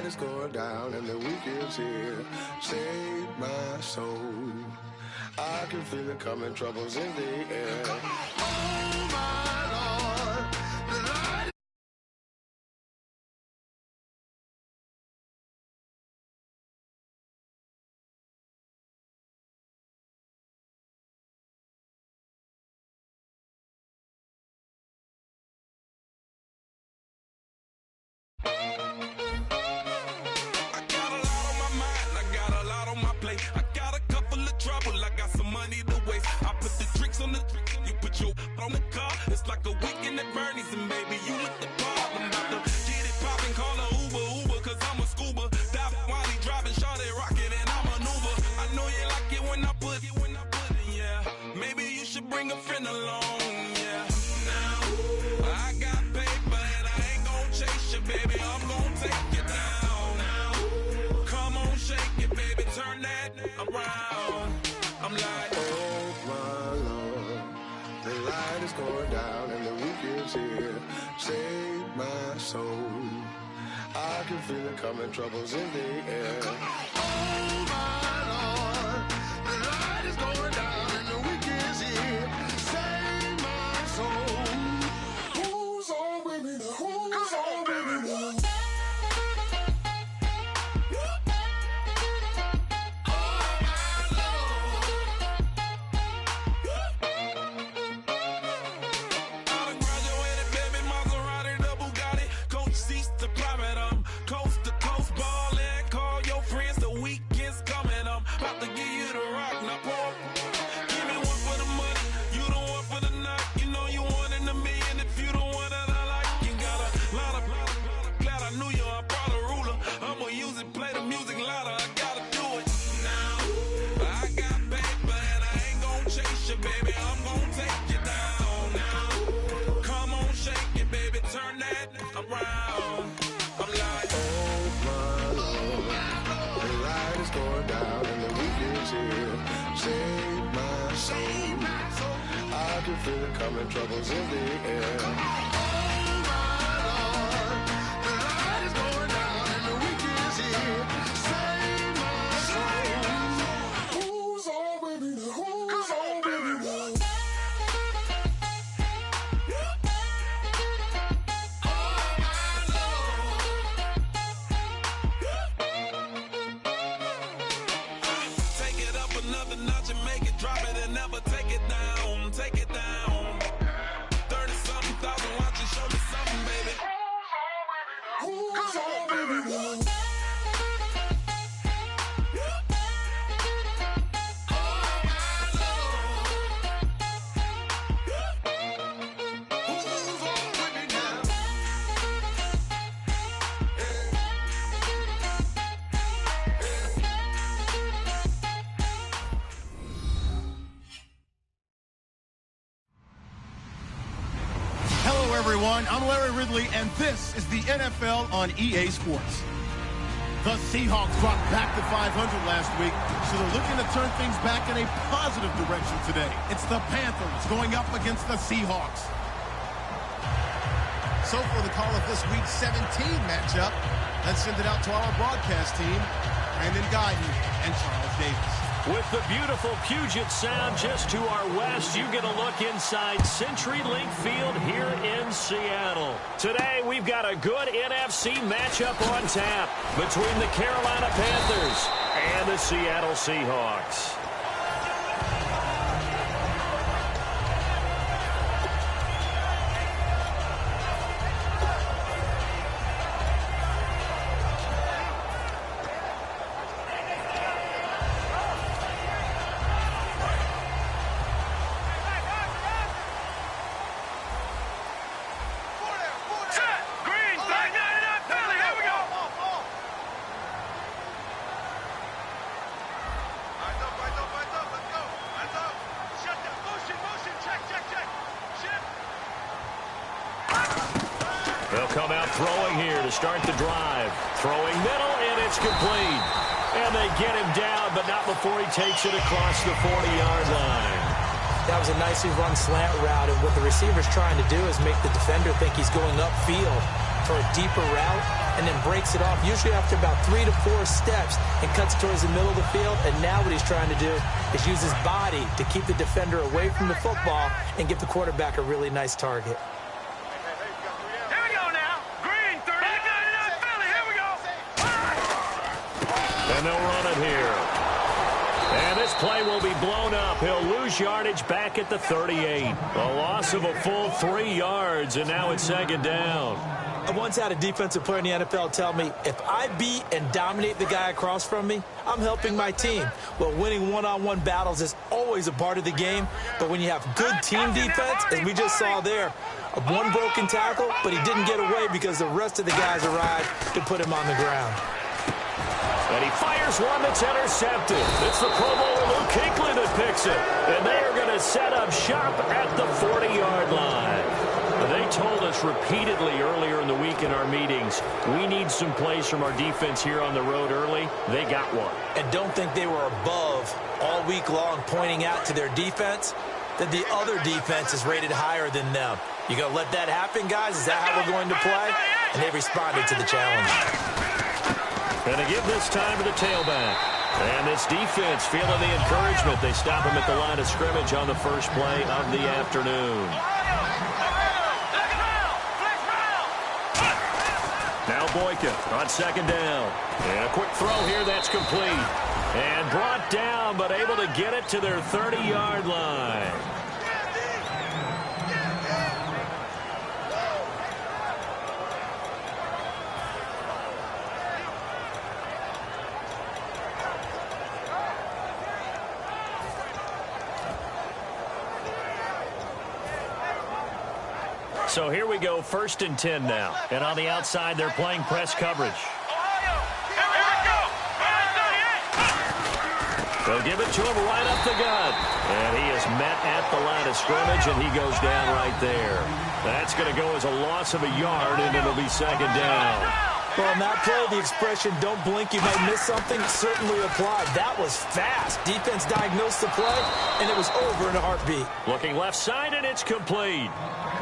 light is going down and the weekend's here. Save my soul. I can feel it coming, troubles in the air. Oh my Lord, the light. On the car, it's like a weekend at Bernie's, and baby, you look the part. I'm about to get it poppin', call a Uber, cause I'm a scuba. Dive while he driving, shawty rockin', and I maneuver. I know you like it when I put it, yeah. Maybe you should bring a friend along, yeah. Now, I got paper, and I ain't gon' chase you, baby, I'm gon' take you down. Now, come on, shake it, baby, turn that around. I'm like, oh my Lord, the light is going down and the weekend's here. Save my soul. I can feel it coming, troubles in the air. Oh my Lord, the light is going down and the weekend's here. Save my soul. Who's on with me now? Who's on with me now? Feel it coming, troubles in the air. Oh my Lord, the light is going down and the weekend's here. Save my soul. Who's on with me now? Who's on with me now? Take it up another notch and make it drop it and never take it down. Take it down. 30-something thousand watching, show me something, baby. Who's on, baby? Who's on? Everyone, I'm Larry Ridley, and this is the NFL on EA Sports. The Seahawks dropped back to 500 last week, so they're looking to turn things back in a positive direction today. It's the Panthers going up against the Seahawks. So for the call of this week's 17 matchup, let's send it out to our broadcast team, Brandon Guyton and Charles Davis. With the beautiful Puget Sound just to our west, you get a look inside CenturyLink Field here in Seattle. Today, we've got a good NFC matchup on tap between the Carolina Panthers and the Seattle Seahawks. They'll come out throwing here to start the drive. Throwing middle, and it's complete. And they get him down, but not before he takes it across the 40-yard line. That was a nicely run slant route, and what the receiver's trying to do is make the defender think he's going upfield. for a deeper route and then breaks it off, usually after about 3 to 4 steps, and cuts it towards the middle of the field. And now what he's trying to do is use his body to keep the defender away from the football and give the quarterback a really nice target. Here we go now. Green, 30. Philly, here we go. And they'll run it here. And this play will be blown up. He'll lose yardage back at the 38. A loss of a full 3 yards, and now it's second down. I once had a defensive player in the NFL tell me, if I beat and dominate the guy across from me, I'm helping my team. Well, winning one-on-one battles is always a part of the game, but when you have good team defense, as we just saw there, one broken tackle, but he didn't get away because the rest of the guys arrived to put him on the ground. And he fires one that's intercepted. It's the Pro Bowler Luke Kuechly that picks it. And they are going to set up shop at the 40-yard line. They told us repeatedly earlier in the week in our meetings, we need some plays from our defense here on the road early. They got one. And don't think they were above all week long pointing out to their defense that the other defense is rated higher than them. You going to let that happen, guys? Is that how we're going to play? And they responded to the challenge. Going to give this time to the tailback. And this defense feeling the encouragement. They stop him at the line of scrimmage on the first play of the afternoon. Now Boykin on second down. And a quick throw here that's complete. And brought down, but able to get it to their 30-yard line. So here we go, 1st and 10 now. And on the outside, they're playing press coverage. They'll give it to him right up the gut. And he is met at the line of scrimmage, and he goes down right there. That's going to go as a loss of a yard, and it'll be second down. Well, in that play, the expression, don't blink, you might miss something, certainly applied. That was fast. Defense diagnosed the play, and it was over in a heartbeat. Looking left side, and it's complete.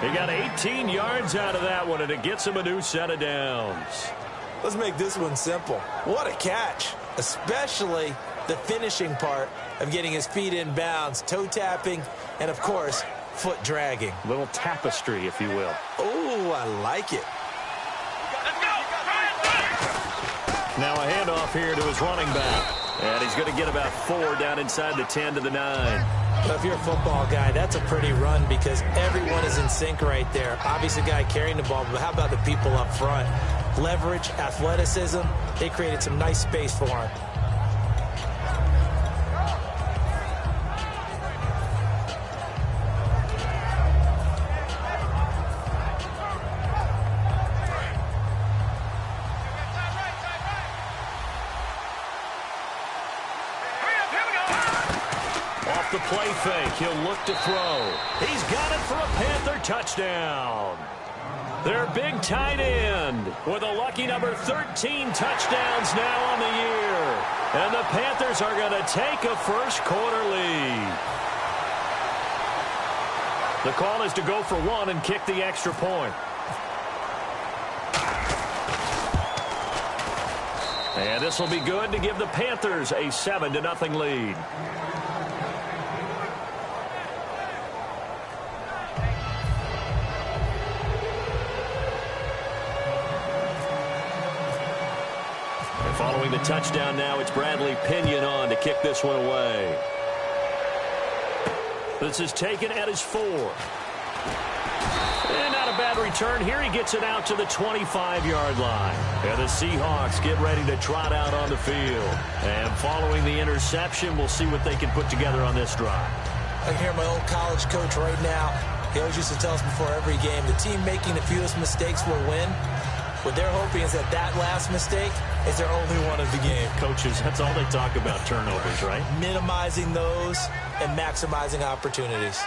He got 18 yards out of that one, and it gets him a new set of downs. Let's make this one simple. What a catch, especially the finishing part of getting his feet in bounds, toe tapping, and, of course, foot dragging. Little tapestry, if you will. Oh, I like it. Now a handoff here to his running back. And he's going to get about 4 down inside the 10 to the 9. Well, if you're a football guy, that's a pretty run because everyone is in sync right there. Obviously, the guy carrying the ball, but how about the people up front? Leverage, athleticism, they created some nice space for him. The play fake. He'll look to throw. He's got it for a Panther touchdown. Their big tight end with a lucky number 13 touchdowns now on the year. And the Panthers are going to take a first-quarter lead. The call is to go for 1 and kick the extra point. And this will be good to give the Panthers a 7-0 lead. Following the touchdown now, it's Bradley Pinion on to kick this one away. This is taken at his 4. And not a bad return here. He gets it out to the 25-yard line. And the Seahawks get ready to trot out on the field. And following the interception, we'll see what they can put together on this drive. I can hear my old college coach right now. He always used to tell us before every game, the team making the fewest mistakes will win. What they're hoping is that that last mistake is their only one of the game. Coaches, that's all they talk about, turnovers, right? Minimizing those and maximizing opportunities.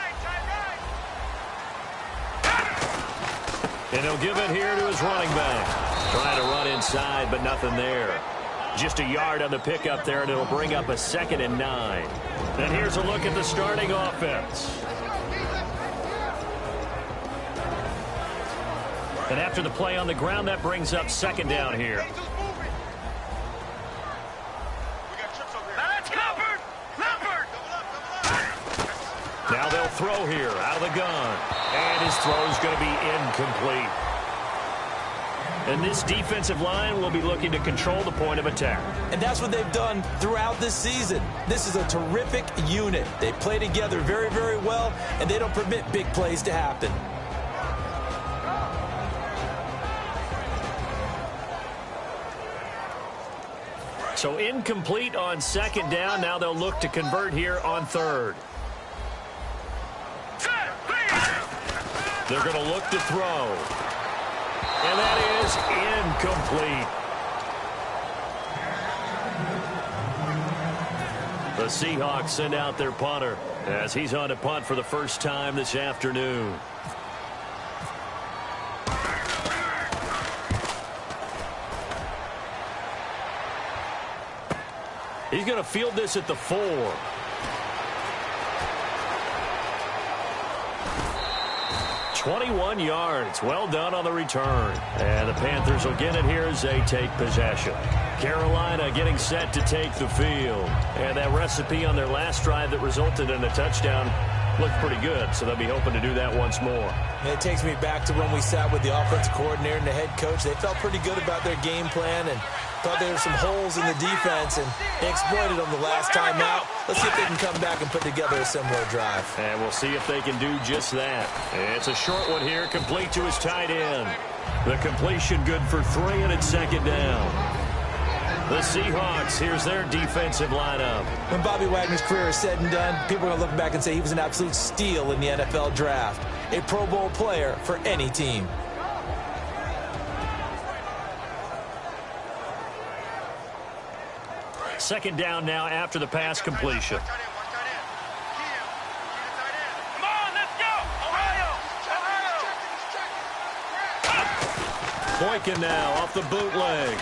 And he'll give it here to his running back. Trying to run inside, but nothing there. Just a yard on the pickup there, and it'll bring up a 2nd and 9. And here's a look at the starting offense. And after the play on the ground, that brings up second down here. Now they'll throw here out of the gun. And his throw is going to be incomplete. And this defensive line will be looking to control the point of attack. And that's what they've done throughout this season. This is a terrific unit. They play together very, very well, and they don't permit big plays to happen. So incomplete on second down. Now they'll look to convert here on third. They're going to look to throw. And that is incomplete. The Seahawks send out their punter as he's on to punt for the first time this afternoon. He's going to field this at the 4. 21 yards. Well done on the return. And the Panthers will get it here as they take possession. Carolina getting set to take the field. And that recipe on their last drive that resulted in a touchdown looked pretty good, so they'll be hoping to do that once more. And it takes me back to when we sat with the offensive coordinator and the head coach. They felt pretty good about their game plan and thought there were some holes in the defense, and they exploited them the last time out. Let's see if they can come back and put together a similar drive. And we'll see if they can do just that. It's a short one here, complete to his tight end. The completion good for 3, and it's second down. The Seahawks, here's their defensive lineup. When Bobby Wagner's career is said and done, people are going to look back and say he was an absolute steal in the NFL draft. A Pro Bowl player for any team. Second down now after the pass completion. Come on, let's go! Ohio! Boykin now off the bootleg.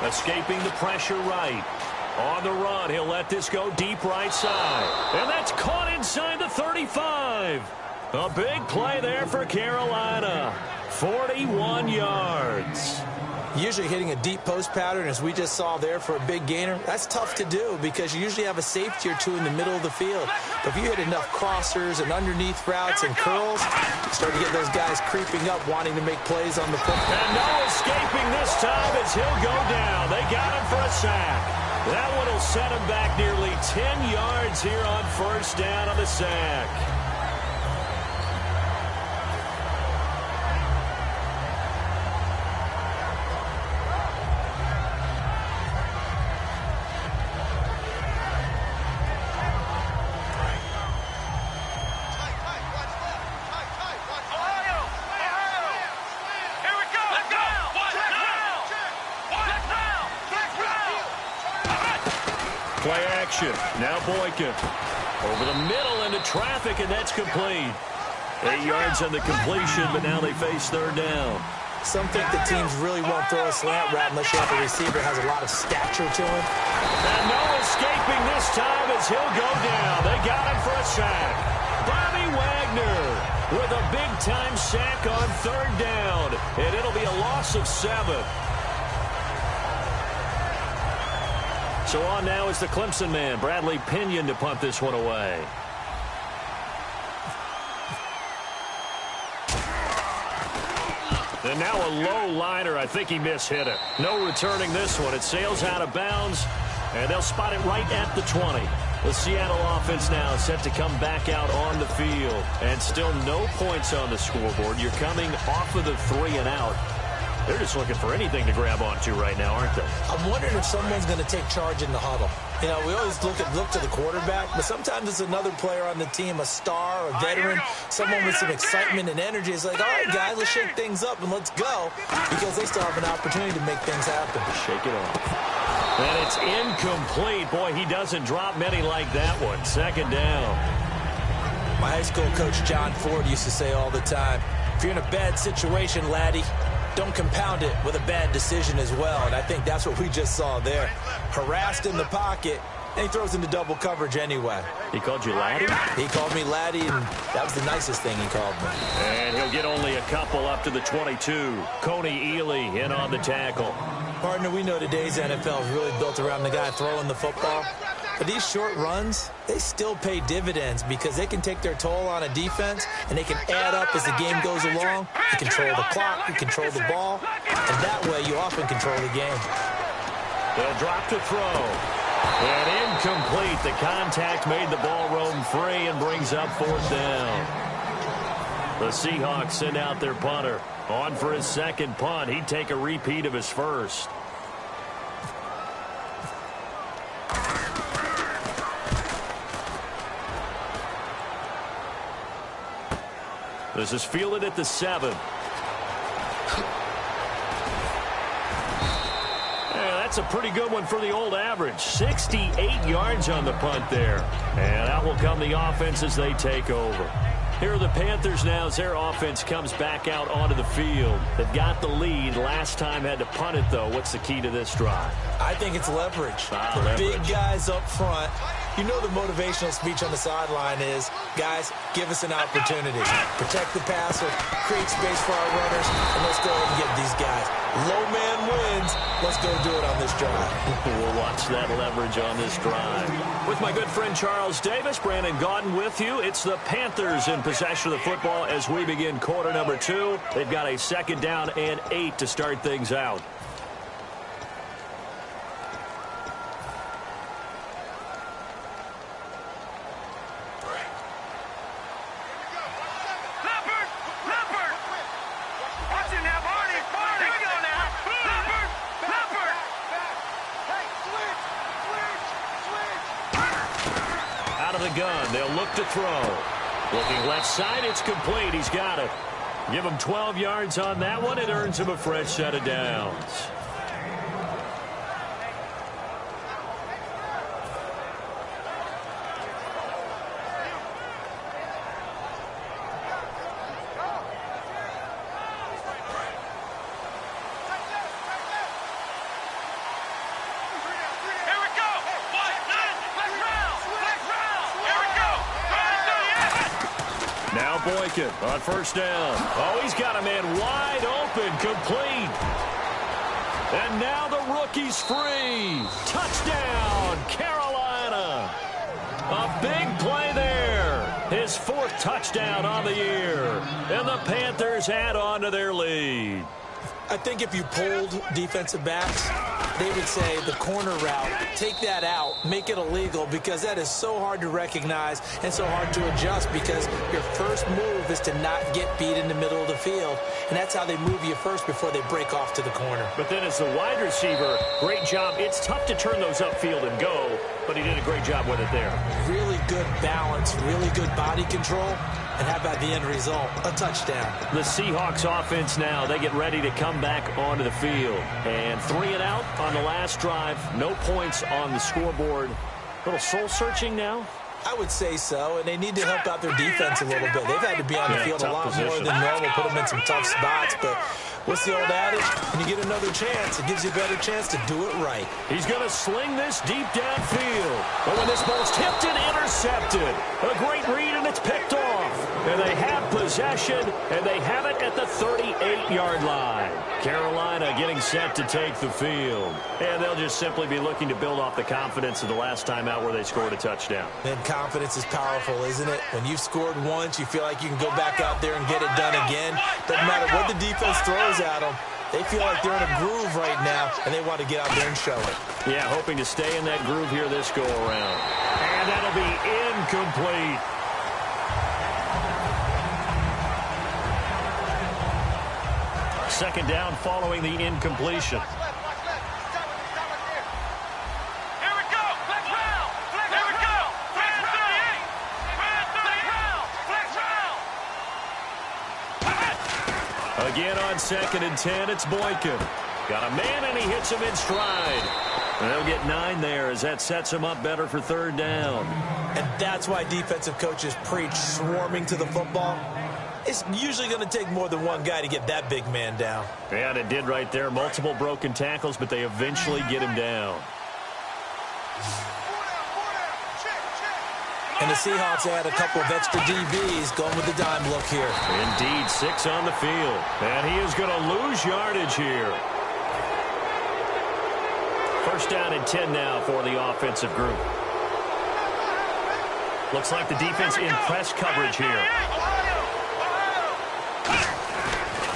Escaping the pressure right. On the run, he'll let this go deep right side. And that's caught inside the 35. A big play there for Carolina. 41 yards. Usually hitting a deep post pattern, as we just saw there for a big gainer, that's tough to do because you usually have a safety or two in the middle of the field. But if you hit enough crossers and underneath routes and curls, you start to get those guys creeping up, wanting to make plays on the football. And no escaping this time as he'll go down. They got him for a sack. That one will set him back nearly 10 yards here on first down on the sack. Play action. Now Boykin. Over the middle into traffic, and that's complete. 8 yards on the completion, but now they face third down. Some think the teams really won't throw a slant route unless you have a receiver that has a lot of stature to him. And no escaping this time as he'll go down. They got him for a sack. Bobby Wagner with a big-time sack on third down. And it'll be a loss of 7. So on now is the Clemson man, Bradley Pinion, to punt this one away. And now a low liner. I think he mishit it. No returning this one. It sails out of bounds, and they'll spot it right at the 20. The Seattle offense now set to come back out on the field. And still no points on the scoreboard. You're coming off of the 3 and out. They're just looking for anything to grab onto right now, aren't they? I'm wondering if someone's going to take charge in the huddle. You know, we always look to the quarterback, but sometimes it's another player on the team, a star, a veteran, someone with some excitement and energy. It's like, all right, guys, let's shake things up and let's go, because they still have an opportunity to make things happen. Shake it off. And it's incomplete. Boy, he doesn't drop many like that one. Second down. My high school coach, John Ford, used to say all the time, if you're in a bad situation, laddie, don't compound it with a bad decision as well. And I think that's what we just saw there. Harassed in the pocket, And he throws into double coverage anyway. He called you laddie? He called me laddie, and that was the nicest thing he called me. And he'll get only a couple up to the 22. Coney Ely in on the tackle. Partner, we know today's NFL is really built around the guy throwing the football. But these short runs, they still pay dividends because they can take their toll on a defense, and they can add up as the game goes along. You control the clock, you control the ball, and that way you often control the game. They'll drop to throw. And incomplete. The contact made the ball roam free and brings up 4th down. The Seahawks send out their punter. On for his second punt. He'd take a repeat of his first. This is fielded at the 7. That's a pretty good one for the old average. 68 yards on the punt there. And out will come the offense as they take over. Here are the Panthers now as their offense comes back out onto the field. They've got the lead. Last time had to punt it, though. What's the key to this drive? I think it's leverage. The leverage. Big guys up front. You know the motivational speech on the sideline is, guys, give us an opportunity. Protect the passer, create space for our runners, and let's go ahead and get these guys. Low man wins. Let's go do it on this drive. We'll watch that leverage on this drive. With my good friend Charles Davis, Brandon Gaudin with you. It's the Panthers in possession of the football as we begin quarter number 2. They've got a 2nd down and 8 to start things out. Gun. They'll look to throw. Looking left side, it's complete. He's got it. Give him 12 yards on that one. It earns him a fresh set of downs. Boykin on 1st down. Oh, he's got a man wide open, complete. And now the rookie's free. Touchdown, Carolina. A big play there. His 4th touchdown on the year. And the Panthers add on to their lead. I think if you polled defensive backs, they would say the corner route, take that out, make it illegal, because that is so hard to recognize and so hard to adjust, because your first move is to not get beat in the middle of the field, and that's how they move you first before they break off to the corner. But then as the wide receiver, great job. It's tough to turn those upfield and go, but he did a great job with it there. Really good balance, really good body control. And how about the end result? A touchdown. The Seahawks offense now, they get ready to come back onto the field. And 3 and out on the last drive. No points on the scoreboard. A little soul-searching now? I would say so, and they need to help out their defense a little bit. They've had to be on the field a lot more than normal, put them in some tough spots, but what's the old adage? When you get another chance, it gives you a better chance to do it right. He's going to sling this deep downfield. But when this ball's tipped and intercepted, a great read, and it's picked off. And they have possession, and they have it at the 38-yard line. Carolina getting set to take the field. And they'll just simply be looking to build off the confidence of the last time out where they scored a touchdown. And confidence is powerful, isn't it? When you've scored once, you feel like you can go back out there and get it done again. Doesn't matter what the defense throws at them. They feel like they're in a groove right now, and they want to get out there and show it. Yeah, hoping to stay in that groove here this go-around. And that'll be incomplete. Second down following the incompletion. Again on 2nd and 10, it's Boykin. Got a man, and he hits him in stride. And they'll get 9 there as that sets him up better for 3rd down. And that's why defensive coaches preach swarming to the football. It's usually going to take more than one guy to get that big man down. Yeah, and it did right there. Multiple broken tackles, but they eventually get him down. And the Seahawks add a couple of extra DBs going with the dime look here. Indeed, 6 on the field. And he is going to lose yardage here. First down and 10 now for the offensive group. Looks like the defense in press coverage here.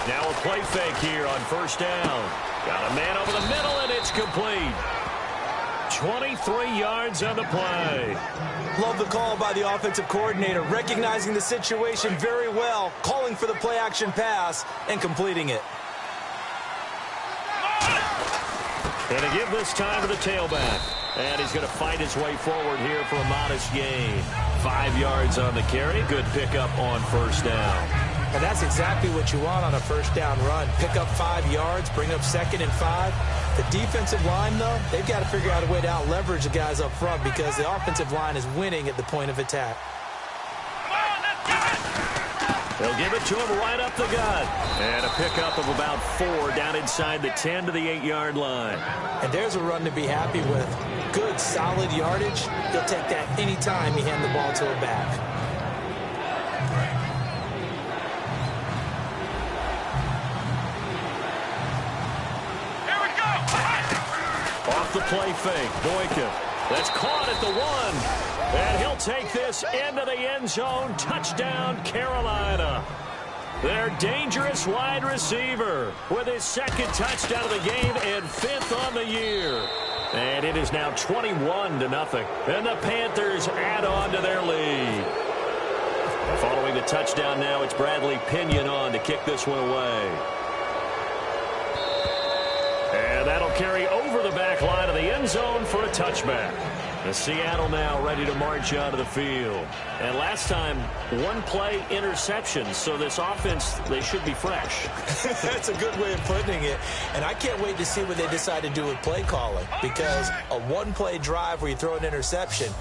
Now a play fake here on first down. Got a man over the middle, and it's complete. 23 yards on the play. Love the call by the offensive coordinator, recognizing the situation very well, calling for the play-action pass, and completing it. And to give this time to the tailback. And he's going to fight his way forward here for a modest gain. 5 yards on the carry. Good pickup on first down. And that's exactly what you want on a first down run. Pick up 5 yards, bring up 2nd and 5. The defensive line, though, they've got to figure out a way to out-leverage the guys up front because the offensive line is winning at the point of attack. They'll give it to him right up the gut. And a pickup of about 4 down inside the 10 to the 8-yard line. And there's a run to be happy with. Good, solid yardage. He'll take that any time you hand the ball to a back. Off the play fake, Boykin. That's caught at the 1. And he'll take this into the end zone. Touchdown, Carolina. Their dangerous wide receiver with his 2nd touchdown of the game and 5th on the year. And it is now 21-0. And the Panthers add on to their lead. Following the touchdown now, it's Bradley Pinion on to kick this one away. And that'll carry over the back line of the end zone for a touchback. The Seattle now ready to march onto the field. And last time, 1-play interception. So this offense, they should be fresh. That's a good way of putting it. And I can't wait to see what they decide to do with play calling. Because a 1-play drive where you throw an interception,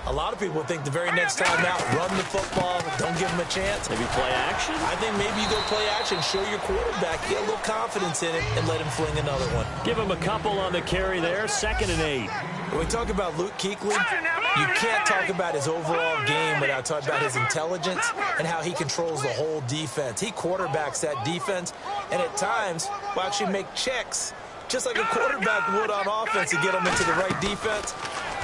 a lot of people think the very next time out, run the football, don't give them a chance. Maybe play action? I think maybe you go play action, show your quarterback, get a little confidence in it, and let him fling another one. Give him a couple on the carry there, 2nd and 8. When we talk about Luke Kuechly, you can't talk about his overall game without talking about his intelligence and how he controls the whole defense. He quarterbacks that defense, and at times will actually make checks, just like a quarterback would on offense to get them into the right defense.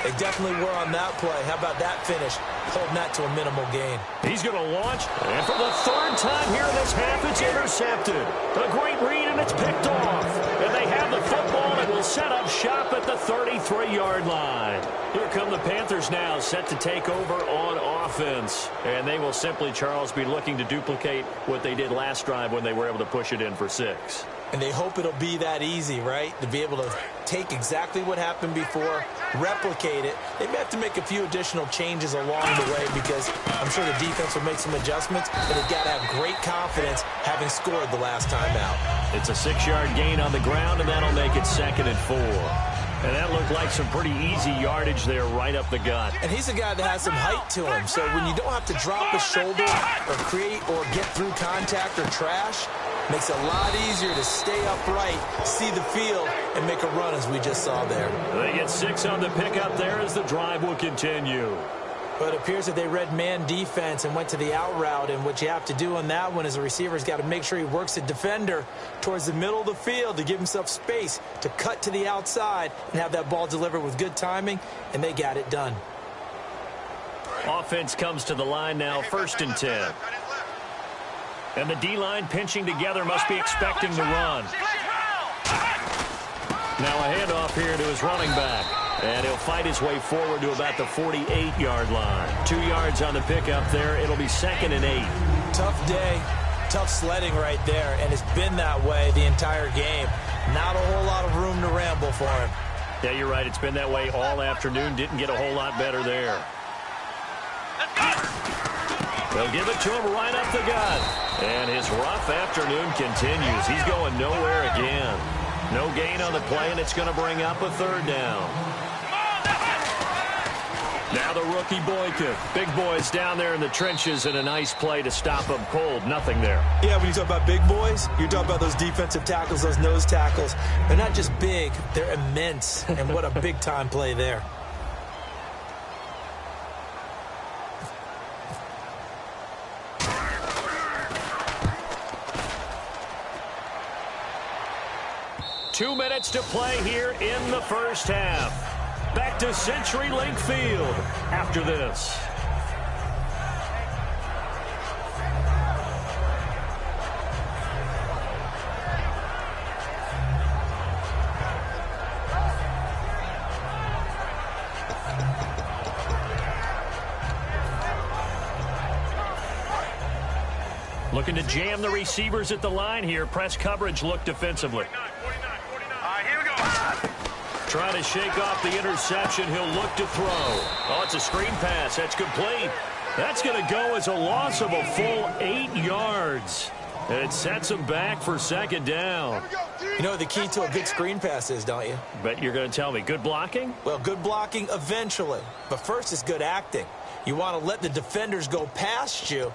They definitely were on that play. How about that finish? Holding that to a minimal gain. He's going to launch, and for the 3rd time here in this half, it's intercepted. A great read, and it's picked off. And they have the football and will set up shop at the 33-yard line. Here come the Panthers now, set to take over on offense. And they will simply, Charles, be looking to duplicate what they did last drive when they were able to push it in for 6. And they hope it'll be that easy, right? To be able to take exactly what happened before, replicate it. They may have to make a few additional changes along the way because I'm sure the defense will make some adjustments, but they've got to have great confidence having scored the last time out. It's a 6-yard gain on the ground, and that'll make it 2nd and 4. And that looked like some pretty easy yardage there right up the gut. And he's a guy that has some height to him, so when you don't have to drop a shoulder or create or get through contact or trash, makes it a lot easier to stay upright, see the field, and make a run as we just saw there. They get 6 on the pickup there as the drive will continue. But it appears that they read man defense and went to the out route, and what you have to do on that one is the receiver's got to make sure he works the defender towards the middle of the field to give himself space to cut to the outside and have that ball delivered with good timing, and they got it done. Offense comes to the line now, 1st and 10. And the D-line pinching together must be expecting the run. Now a handoff here to his running back. And he'll fight his way forward to about the 48-yard line. 2 yards on the pickup there. It'll be 2nd and 8. Tough day, tough sledding right there, and it's been that way the entire game. Not a whole lot of room to ramble for him. Yeah, you're right. It's been that way all afternoon. Didn't get a whole lot better there. They'll give it to him right up the gut. And his rough afternoon continues. He's going nowhere again. No gain on the play, and it's going to bring up a 3rd down. Now the rookie Boykin. Big boys down there in the trenches, and a nice play to stop them cold. Nothing there. Yeah, when you talk about big boys, you're talking about those defensive tackles, those nose tackles. They're not just big, they're immense. And what a big-time play there. 2 minutes to play here in the first half. Back to CenturyLink Field after this. Looking to jam the receivers at the line here. Press coverage look defensively. Here we go. Trying to shake off the interception. He'll look to throw. Oh, it's a screen pass. That's complete. That's going to go as a loss of a full 8 yards. And it sets him back for second down. You know what the key to a good screen pass is, don't you? Bet you're going to tell me. Good blocking? Well, good blocking eventually. But first is good acting. You want to let the defenders go past you,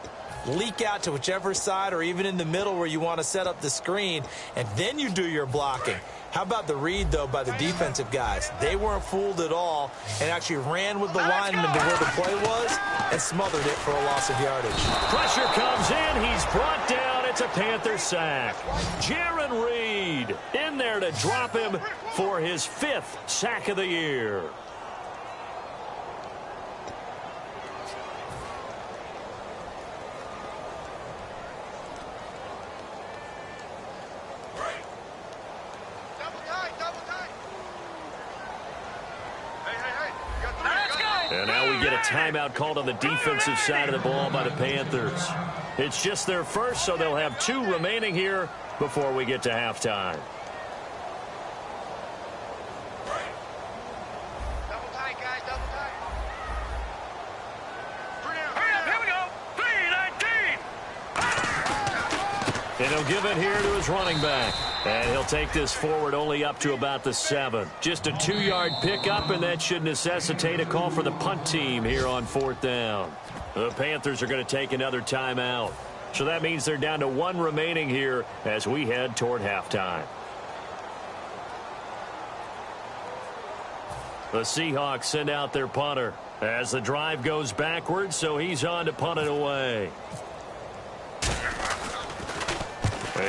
leak out to whichever side or even in the middle where you want to set up the screen, and then you do your blocking. How about the read, though, by the defensive guys? They weren't fooled at all and actually ran with the lineman to where the play was and smothered it for a loss of yardage. Pressure comes in. He's brought down. It's a Panther sack. Jaron Reed in there to drop him for his 5th sack of the year. And now we get a timeout called on the defensive side of the ball by the Panthers. It's just their first, so they'll have 2 remaining here before we get to halftime. Double tight, guys, double tight. Here we go. 3-19. And he'll give it here to his running back. And he'll take this forward only up to about the 7. Just a 2-yard pickup, and that should necessitate a call for the punt team here on 4th down. The Panthers are going to take another timeout. So that means they're down to 1 remaining here as we head toward halftime. The Seahawks send out their punter as the drive goes backwards, so he's on to punt it away.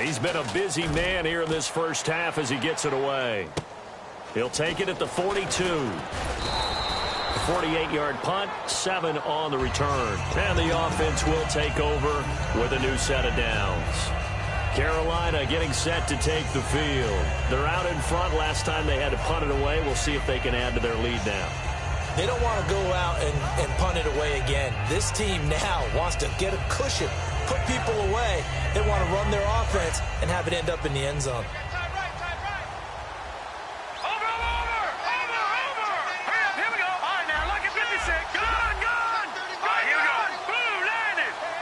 He's been a busy man here in this first half as he gets it away. He'll take it at the 42. 48-yard punt, 7 on the return. And the offense will take over with a new set of downs. Carolina getting set to take the field. They're out in front. Last time they had to punt it away. We'll see if they can add to their lead now. They don't want to go out and punt it away again. This team now wants to get a cushion, put people away. They want to run their offense and have it end up in the end zone.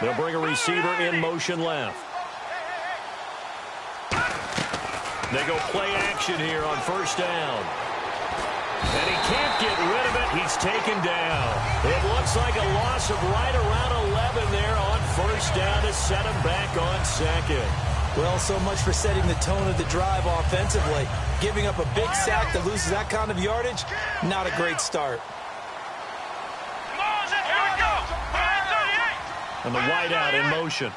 They'll bring a receiver in motion left. They go play action here on 1st down. And he can't get rid of it. He's taken down. It looks like a loss of right around 11 there on 1st down to set him back on 2nd. Well, so much for setting the tone of the drive offensively. Giving up a big sack that loses that kind of yardage, not a great start. And the wideout in motion.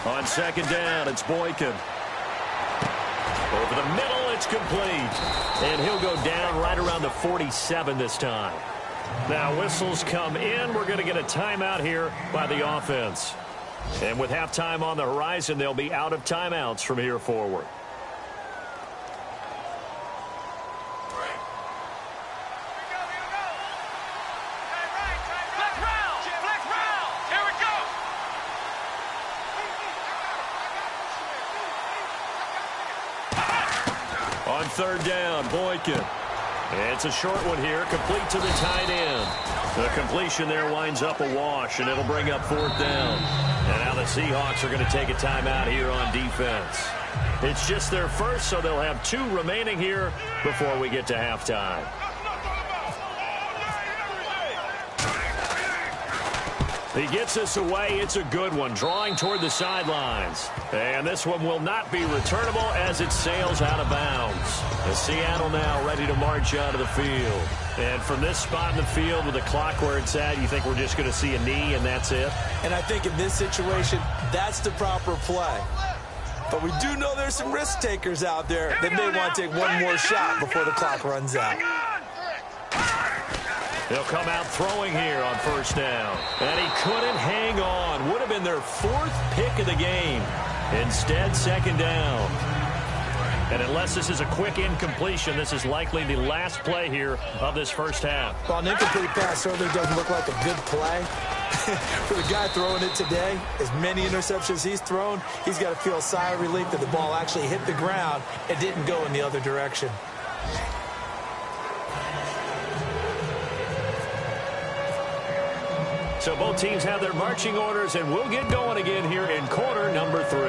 On 2nd down, it's Boykin. Over the middle, it's complete. And he'll go down right around the 47 this time. Now whistles come in. We're going to get a timeout here by the offense. And with halftime on the horizon, they'll be out of timeouts from here forward. On 3rd down, Boykin. It's a short one here, complete to the tight end. The completion there winds up a wash, and it'll bring up 4th down. And now the Seahawks are going to take a timeout here on defense. It's just their first, so they'll have 2 remaining here before we get to halftime. He gets this away. It's a good one, drawing toward the sidelines. And this one will not be returnable as it sails out of bounds. And Seattle now ready to march out of the field. And from this spot in the field with the clock where it's at, you think we're just going to see a knee and that's it? And I think in this situation, that's the proper play. But we do know there's some risk takers out there that may want to take one more shot before the clock runs out. They'll come out throwing here on first down. And he couldn't hang on. Would have been their 4th pick of the game. Instead, second down. And unless this is a quick incompletion, this is likely the last play here of this first half. Well, an incomplete pass certainly doesn't look like a good play. For the guy throwing it today, as many interceptions he's thrown, he's got to feel a sigh of relief that the ball actually hit the ground and didn't go in the other direction. So both teams have their marching orders, and we'll get going again here in quarter number 3.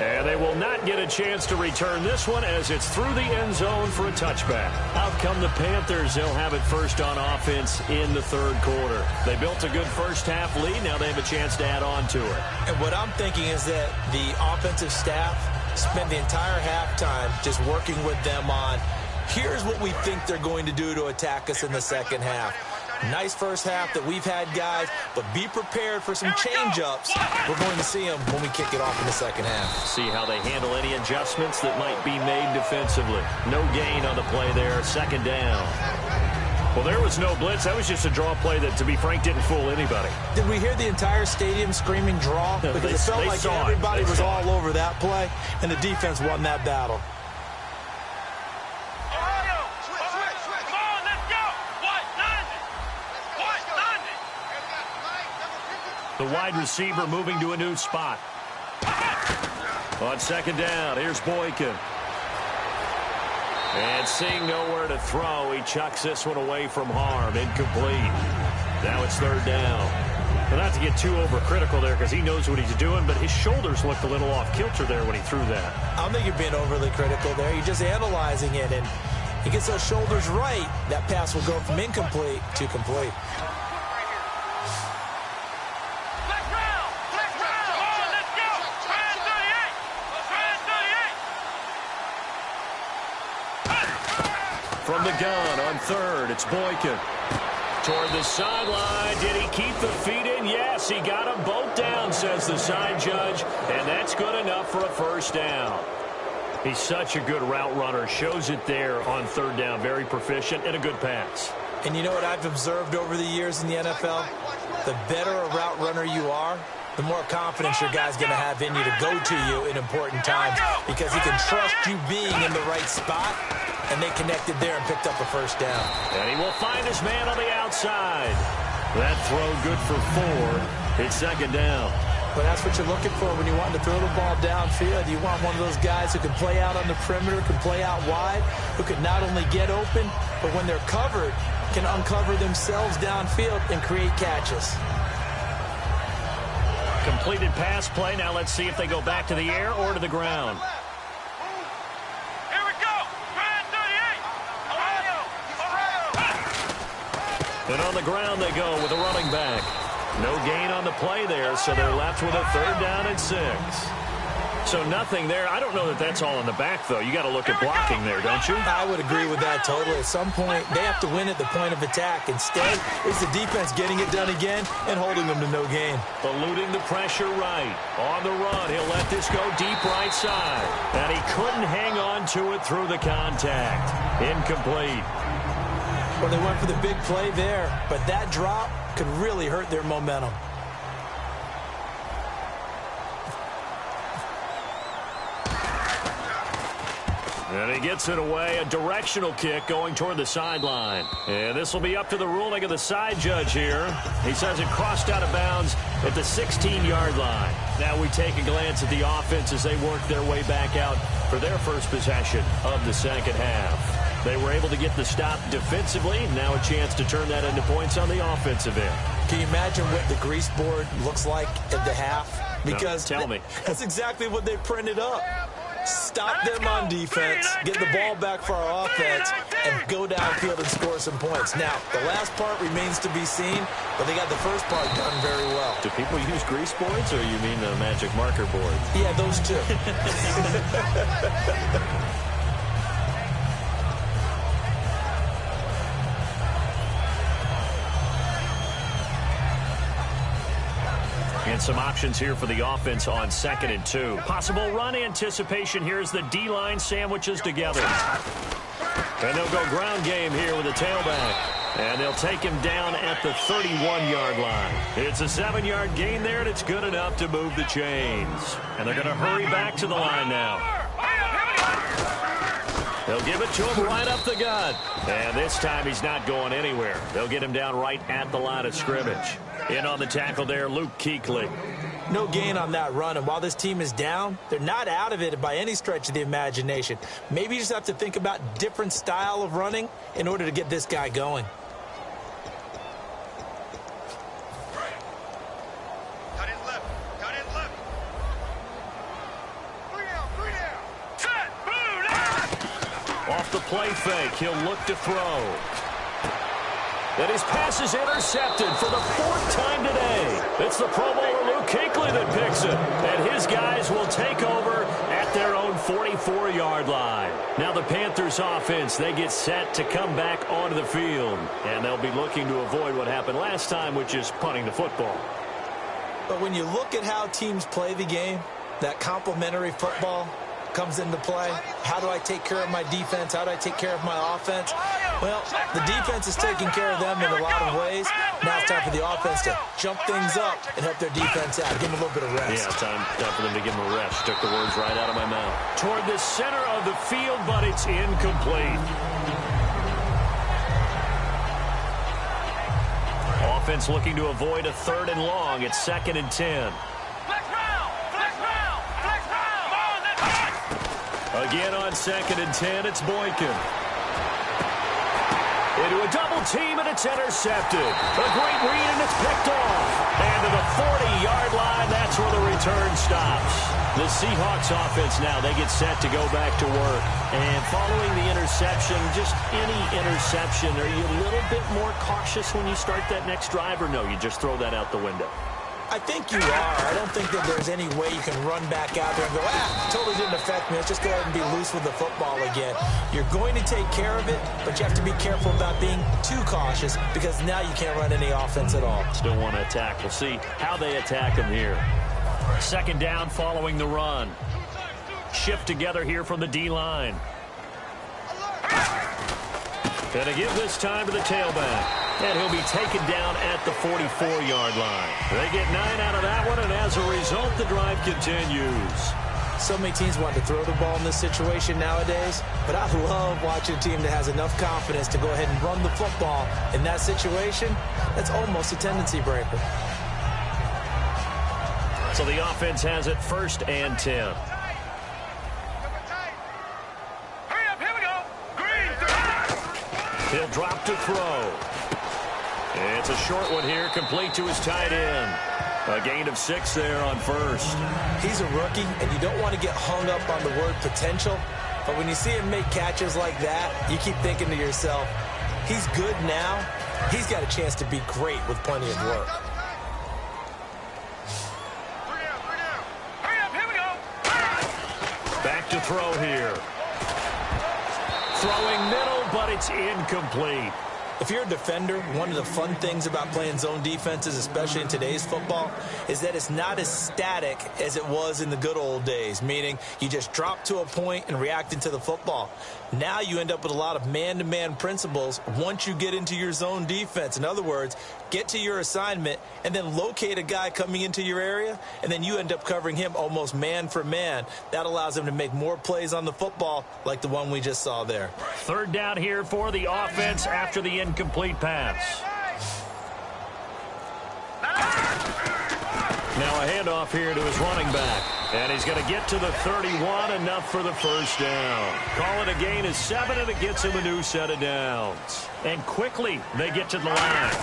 And they will not get a chance to return this one as it's through the end zone for a touchback. Out come the Panthers. They'll have it first on offense in the third quarter. They built a good first half lead. Now they have a chance to add on to it. And what I'm thinking is that the offensive staff spent the entire halftime just working with them on, here's what we think they're going to do to attack us in the second half. Nice first half that we've had, guys, but be prepared for some change-ups. We're going to see them when we kick it off in the second half. See how they handle any adjustments that might be made defensively. No gain on the play there, second down. Well, there was no blitz. That was just a draw play that, to be frank, didn't fool anybody. Did we hear the entire stadium screaming draw? No, because it felt like everybody was all over that play, and the defense won that battle. The wide receiver moving to a new spot. On second down, here's Boykin. And seeing nowhere to throw, he chucks this one away from harm. Incomplete. Now it's third down. Well, not to get too overcritical there because he knows what he's doing, but his shoulders looked a little off kilter there when he threw that. I don't think you're being overly critical there. You're just analyzing it, and he gets those shoulders right. That pass will go from incomplete to complete. From the gun on third, it's Boykin. Toward the sideline, did he keep the feet in? Yes, he got them both down, says the side judge, and that's good enough for a first down. He's such a good route runner, shows it there on third down, very proficient and a good pass. And you know what I've observed over the years in the NFL? The better a route runner you are, the more confidence your guy's going to have in you to go to you in important times because he can trust you being in the right spot, and they connected there and picked up a first down. And he will find his man on the outside. That throw good for 4. It's second down. But that's what you're looking for when you want to throw the ball downfield. You want one of those guys who can play out on the perimeter, can play out wide, who can not only get open, but when they're covered, can uncover themselves downfield and create catches. Completed pass play. Now let's see if they go back to the air or to the ground. Here we go. Grand 38. And on the ground they go with a running back. No gain on the play there, so they're left with a third down and 6. So nothing there. I don't know that that's all in the back, though. You got to look at blocking there, don't you? I would agree with that totally. At some point, they have to win at the point of attack. Instead, it's the defense getting it done again and holding them to no gain. Eluding the pressure right. On the run, he'll let this go deep right side. And he couldn't hang on to it through the contact. Incomplete. Well, they went for the big play there, but that drop could really hurt their momentum. And he gets it away, a directional kick going toward the sideline. And this will be up to the ruling of the side judge here. He says it crossed out of bounds at the 16-yard line. Now we take a glance at the offense as they work their way back out for their first possession of the second half. They were able to get the stop defensively. Now a chance to turn that into points on the offensive end. Can you imagine what the grease board looks like at the half? Because no, tell me. That's exactly what they printed up. Stop them on defense, get the ball back for our offense, and go downfield and score some points. Now, the last part remains to be seen, but they got the first part done very well. Do people use grease boards, or you mean the magic marker board? Yeah, those two. And some options here for the offense on 2nd and 2. Possible run anticipation here as the D-line sandwiches together. And they'll go ground game here with a tailback. And they'll take him down at the 31-yard line. It's a 7-yard gain there, and it's good enough to move the chains. And they're going to hurry back to the line now. They'll give it to him right up the gut. And this time he's not going anywhere. They'll get him down right at the line of scrimmage. In on the tackle there, Luke Kuechly. No gain on that run, and while this team is down, they're not out of it by any stretch of the imagination. Maybe you just have to think about different style of running in order to get this guy going. Cut in left. Cut in left. 3 down. Set. Boom. Off the play fake, he'll look to throw. And his pass is intercepted for the 4th time today. It's the Pro Bowler Luke Kuechly that picks it. And his guys will take over at their own 44-yard line. Now the Panthers offense, they get set to come back onto the field. And they'll be looking to avoid what happened last time, which is punting the football. But when you look at how teams play the game, that complementary football comes into play. How do I take care of my defense? How do I take care of my offense? Well, the defense is taking care of them in a lot of ways. Now it's time for the offense to jump things up and help their defense out. Give them a little bit of rest. Yeah, time for them to give them a rest. Took the words right out of my mouth. Toward the center of the field, but it's incomplete. Offense looking to avoid a 3rd and long. It's 2nd and 10. Again on 2nd and 10, it's Boykin. Into a double team, and it's intercepted. A great read, and it's picked off. And to the 40-yard line, that's where the return stops. The Seahawks offense now, they get set to go back to work. And following the interception, just any interception, are you a little bit more cautious when you start that next drive, or no, you just throw that out the window? I think you are. I don't think that there's any way you can run back out there and go, totally didn't affect me. Let's just go ahead and be loose with the football again. You're going to take care of it, but you have to be careful about being too cautious because now you can't run any offense at all. Still want to attack. We'll see how they attack him here. 2nd down following the run. Shift together here from the D-line. And to give this time to the tailback. And he'll be taken down at the 44-yard line. They get 9 out of that one, and as a result, the drive continues. So many teams want to throw the ball in this situation nowadays, but I love watching a team that has enough confidence to go ahead and run the football. In that situation, that's almost a tendency breaker. So the offense has it 1st and 10. Hurry up, here we go. Green. He'll drop to throw. It's a short one here, complete to his tight end. A gain of 6 there on 1st. He's a rookie, and you don't want to get hung up on the word potential. But when you see him make catches like that, you keep thinking to yourself, he's good now. He's got a chance to be great with plenty of work. 3 down. Hurry up, here we go. Back to throw here. Throwing middle, but it's incomplete. If you're a defender, one of the fun things about playing zone defenses, especially in today's football, is that it's not as static as it was in the good old days, meaning you just drop to a point and react into the football. Now you end up with a lot of man-to-man principles once you get into your zone defense. In other words, get to your assignment and then locate a guy coming into your area, and then you end up covering him almost man for man. That allows him to make more plays on the football like the one we just saw there. 3rd down here for the offense after the incomplete pass. Now a handoff here to his running back. And he's going to get to the 31, enough for the 1st down. Call it a gain of 7, and it gets him a new set of downs. And quickly they get to the line.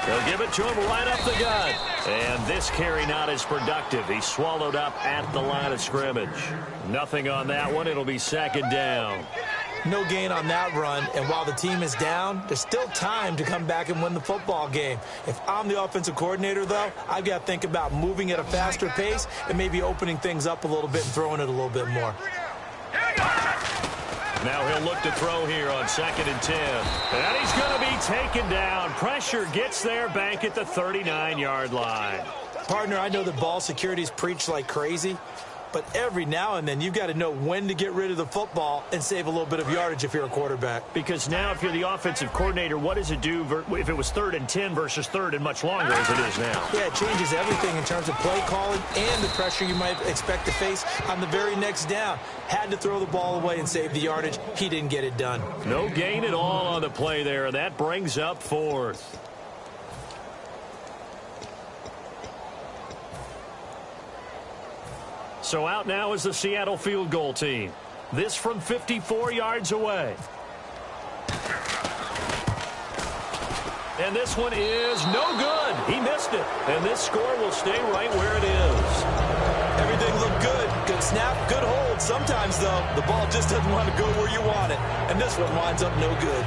They'll give it to him right up the gut. And this carry not as productive. He's swallowed up at the line of scrimmage. Nothing on that one. It'll be 2nd down. No gain on that run, and while the team is down, there's still time to come back and win the football game. If I'm the offensive coordinator, though, I've got to think about moving at a faster pace and maybe opening things up a little bit and throwing it a little bit more. Now he'll look to throw here on 2nd and 10. And he's going to be taken down. Pressure gets there back at the 39-yard line. Partner, I know that ball security is preached like crazy, but every now and then you've got to know when to get rid of the football and save a little bit of yardage if you're a quarterback. Because now if you're the offensive coordinator, what does it do if it was 3rd and 10 versus 3rd and much longer as it is now? Yeah, it changes everything in terms of play calling and the pressure you might expect to face on the very next down. Had to throw the ball away and save the yardage. He didn't get it done. No gain at all on the play there, and that brings up 4th. So out now is the Seattle field goal team. This from 54 yards away. And this one is no good. He missed it. And this score will stay right where it is. Everything looked good. Good snap, good hold. Sometimes, though, the ball just doesn't want to go where you want it. And this one winds up no good.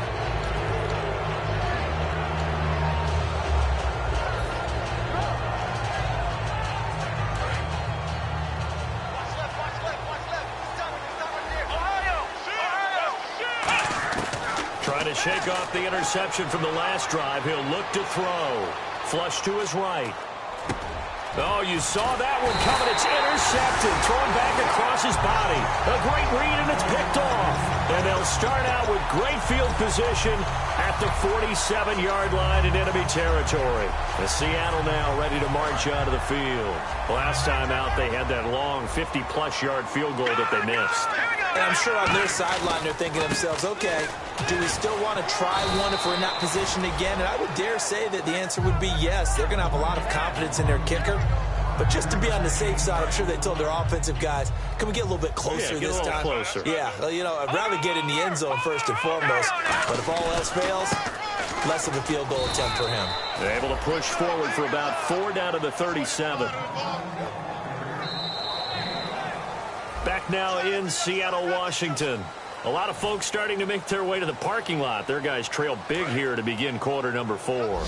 Trying to shake off the interception from the last drive. He'll look to throw. Flush to his right. Oh, you saw that one coming. It's intercepted. Thrown back across his body. A great read, and it's picked off. And they'll start out with great field position at the 47-yard line in enemy territory. The Seattle now ready to march out of the field. Last time out, they had that long 50-plus yard field goal that they missed. And I'm sure on their sideline they're thinking to themselves, okay, do we still want to try one if we're in that position again? And I would dare say that the answer would be yes. They're going to have a lot of confidence in their kicker. But just to be on the safe side, I'm sure they told their offensive guys, can we get a little bit closer this time? Closer. Yeah, well, you know, I'd rather get in the end zone first and foremost. But if all else fails, less of a field goal attempt for him. They're able to push forward for about 4 down to the 37. Back now in Seattle, Washington. A lot of folks starting to make their way to the parking lot. Their guys trail big here to begin quarter number 4.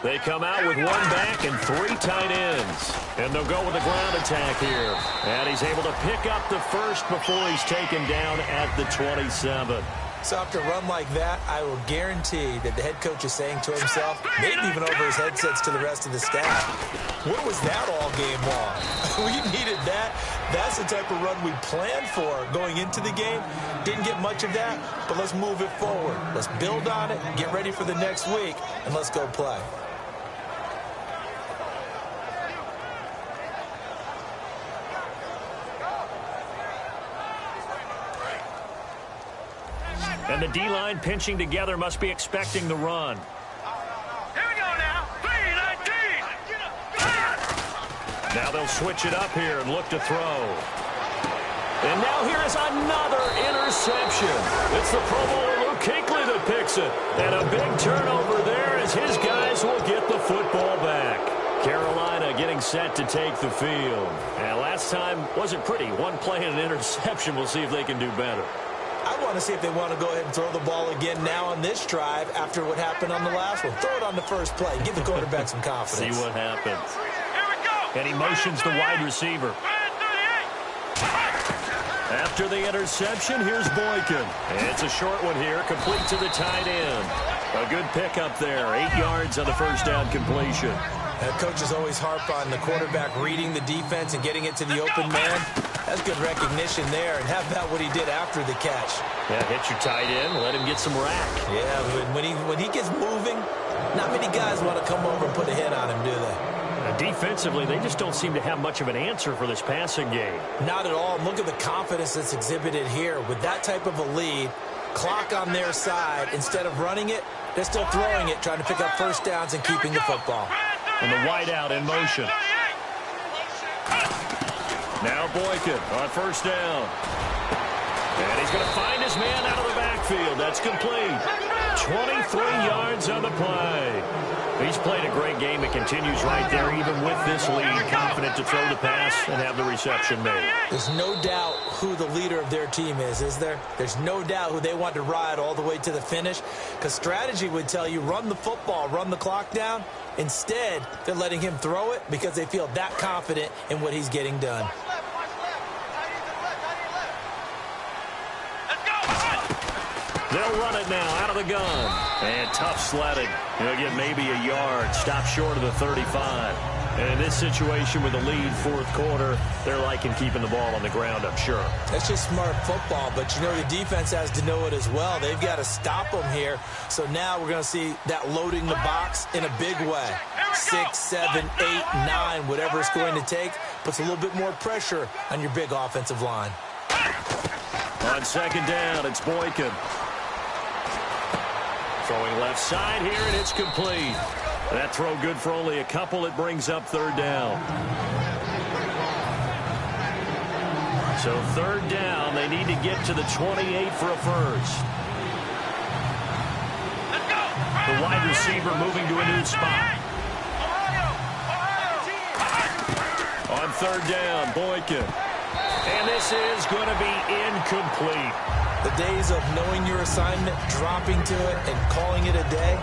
They come out with 1 back and 3 tight ends. And they'll go with a ground attack here. And he's able to pick up the first before he's taken down at the 27. So after a run like that, I will guarantee that the head coach is saying to himself, maybe even over his headsets to the rest of the staff, what was that all game long? We needed that. That's the type of run we planned for going into the game. Didn't get much of that, but let's move it forward. Let's build on it, get ready for the next week, and let's go play. And the D-line pinching together must be expecting the run. Here we go now. 3-19. Now they'll switch it up here and look to throw. And now here is another interception. It's the Pro Bowler Luke Kuechly that picks it. And a big turnover there as his guys will get the football back. Carolina getting set to take the field. And last time wasn't pretty. 1 play and an interception. We'll see if they can do better. I want to see if they want to go ahead and throw the ball again now on this drive after what happened on the last one. Throw it on the first play. Give the quarterback some confidence. See what happens. Here we go. And he motions the wide receiver. After the interception, here's Boykin. And it's a short one here, complete to the tight end. A good pickup there, 8 yards on the first down completion. Coaches always harp on the quarterback reading the defense and getting it to the open man. That's good recognition there, and how about what he did after the catch? Yeah, hit your tight end, let him get some rack. Yeah, when he gets moving, not many guys want to come over and put a hit on him, do they? Defensively, they just don't seem to have much of an answer for this passing game. Not at all. Look at the confidence that's exhibited here. With that type of a lead, clock on their side, instead of running it, they're still throwing it, trying to pick up first downs and keeping the football. And the wideout in motion. Now Boykin on first down. And he's going to find his man out of the backfield. That's complete. 23 yards on the play. He's played a great game. It continues right there, even with this lead. Confident to throw the pass and have the reception made. There's no doubt who the leader of their team is there? There's no doubt who they want to ride all the way to the finish. Because strategy would tell you, run the football, run the clock down. Instead, they're letting him throw it because they feel that confident in what he's getting done. They'll run it now out of the gun. And tough sledding. He'll get maybe a yard. Stop short of the 35. And in this situation with the lead fourth quarter, they're liking keeping the ball on the ground, I'm sure. That's just smart football, but you know the defense has to know it as well. They've got to stop them here. So now we're going to see that loading the box in a big way. 6, 7, 8, 9, whatever it's going to take, puts a little bit more pressure on your big offensive line. On second down, it's Boykin. Throwing left side here, and it's complete. That throw good for only a couple. It brings up third down. So third down, they need to get to the 28 for a first. The wide receiver moving to a new spot. On third down, Boykin. And this is going to be incomplete. The days of knowing your assignment, dropping to it, and calling it a day,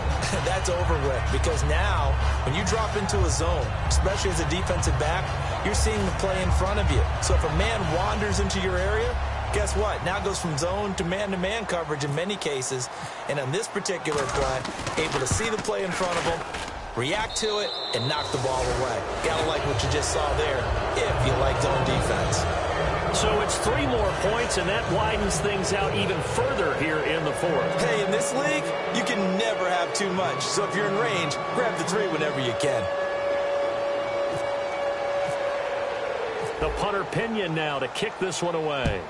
that's over with. Because now, when you drop into a zone, especially as a defensive back, you're seeing the play in front of you. So if a man wanders into your area, guess what? Now it goes from zone to man coverage in many cases. And on this particular play, able to see the play in front of him, react to it, and knock the ball away. Gotta like what you just saw there, if you like zone defense. So it's 3 more points, and that widens things out even further here in the fourth. Hey, in this league, you can never have too much. So if you're in range, grab the 3 whenever you can. The punter Pinion now to kick this one away.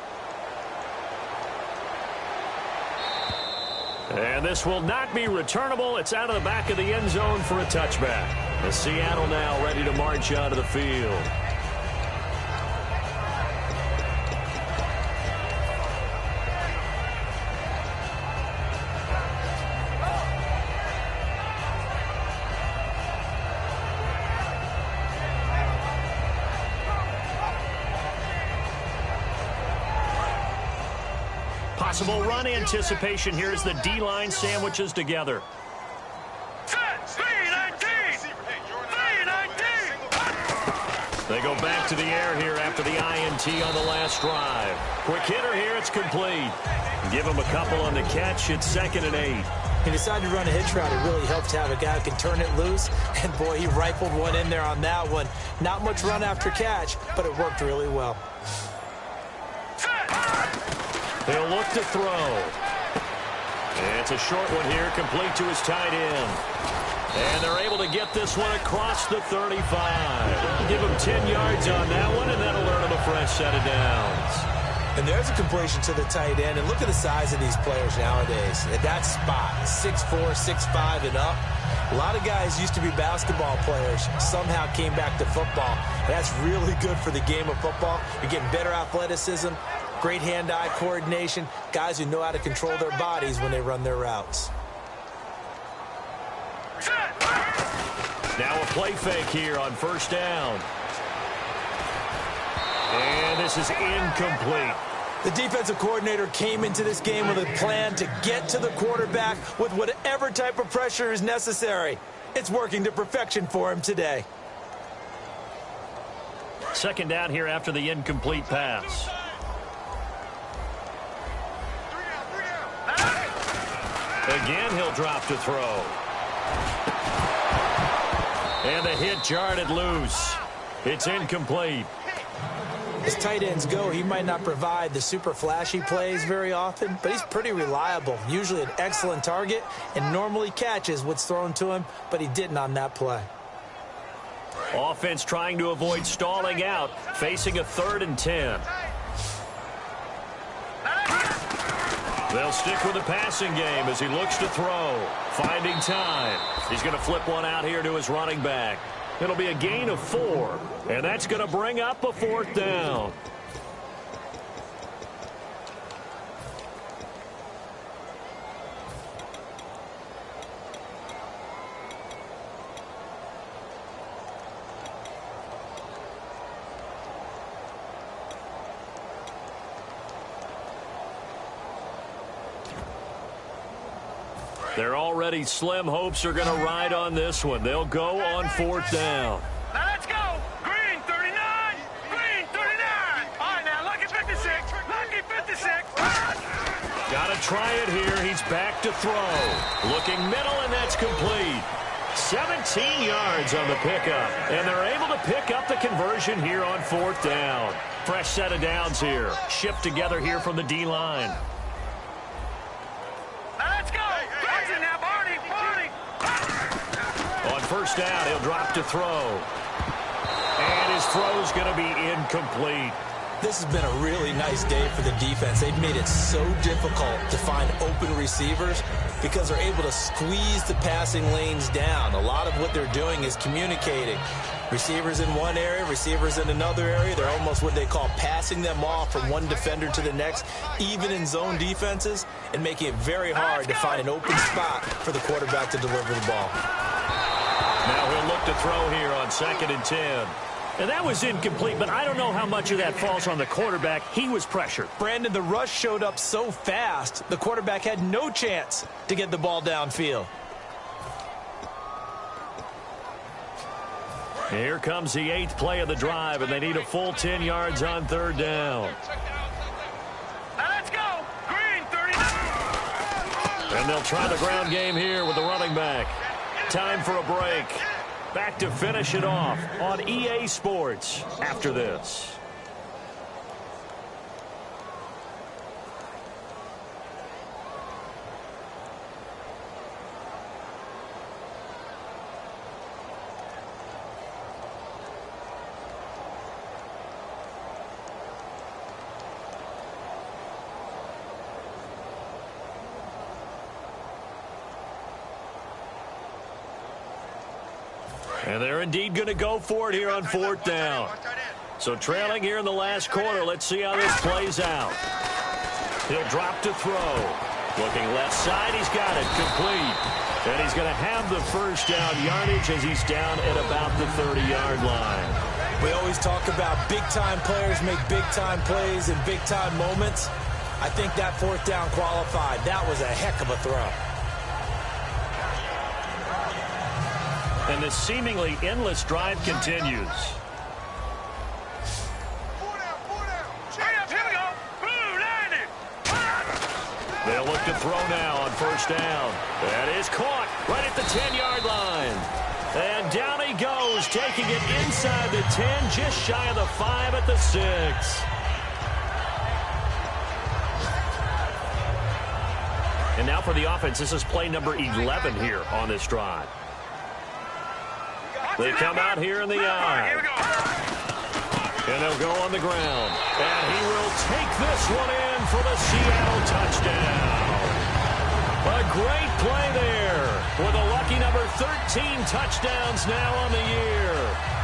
And this will not be returnable. It's out of the back of the end zone for a touchback. The Seattle now ready to march out of the field. Possible run anticipation here as the D-line sandwiches together. They go back to the air here after the INT on the last drive. Quick hitter here, it's complete. Give him a couple on the catch. It's 2nd and 8. He decided to run a hitch route. It really helps to have a guy who can turn it loose. And, boy, he rifled one in there on that one. Not much run after catch, but it worked really well. He'll look to throw. And it's a short one here, complete to his tight end. And they're able to get this one across the 35. Give him 10 yards on that one, and that'll earn him a fresh set of downs. And there's a completion to the tight end. And look at the size of these players nowadays. At that spot, 6'4", 6'5", and up. A lot of guys used to be basketball players, somehow came back to football. That's really good for the game of football. You're getting better athleticism, great hand-eye coordination, guys who know how to control their bodies when they run their routes. Now a play fake here on first down. And this is incomplete. The defensive coordinator came into this game with a plan to get to the quarterback with whatever type of pressure is necessary. It's working to perfection for him today. Second down here after the incomplete pass. Again, he'll drop to throw. And the hit jarred it loose. It's incomplete. As tight ends go, he might not provide the super flashy plays very often, but he's pretty reliable. Usually an excellent target and normally catches what's thrown to him, but he didn't on that play. Offense trying to avoid stalling out, facing a 3rd and 10. They'll stick with the passing game as he looks to throw. Finding time. He's going to flip one out here to his running back. It'll be a gain of 4, and that's going to bring up a 4th down. Their already slim hopes are going to ride on this one. They'll go on 4th down. Now let's go. Green 39. Green 39. All right, now lucky 56. Lucky 56. Got a try it here. He's back to throw. Looking middle, and that's complete. 17 yards on the pickup, and they're able to pick up the conversion here on 4th down. Fresh set of downs here. Shipped together here from the D-line. Let's go. Now, Barney. On 1st down, he'll drop to throw. And his throw's going to be incomplete. This has been a really nice day for the defense. They've made it so difficult to find open receivers because they're able to squeeze the passing lanes down. A lot of what they're doing is communicating. Receivers in one area, receivers in another area. They're almost what they call passing them off from one defender to the next, even in zone defenses, and making it very hard to find an open spot for the quarterback to deliver the ball. Now he'll look to throw here on 2nd and 10. And that was incomplete, but I don't know how much of that falls on the quarterback. He was pressured. Brandon, the rush showed up so fast, the quarterback had no chance to get the ball downfield. Here comes the 8th play of the drive, and they need a full 10 yards on 3rd down. Now let's go. Green, 39. And they'll try the ground game here with the running back. Time for a break. Back to finish it off on EA Sports after this. And they're indeed going to go for it here on 4th down. So trailing here in the last quarter. Let's see how this plays out. He'll drop to throw. Looking left side. He's got it complete. And he's going to have the 1st down yardage as he's down at about the 30-yard line. We always talk about big-time players make big-time plays in big-time moments. I think that 4th down qualified. That was a heck of a throw. And this seemingly endless drive continues. Hurry up, here we go. Blue, landed. They'll look to throw now on 1st down. That is caught right at the 10-yard line. And down he goes, taking it inside the 10, just shy of the 5 at the 6. And now for the offense, this is play number 11 here on this drive. They come out here in the eye. And they'll go on the ground. And he will take this one in for the Seattle touchdown. A great play there with a lucky number 13 touchdowns now on the year.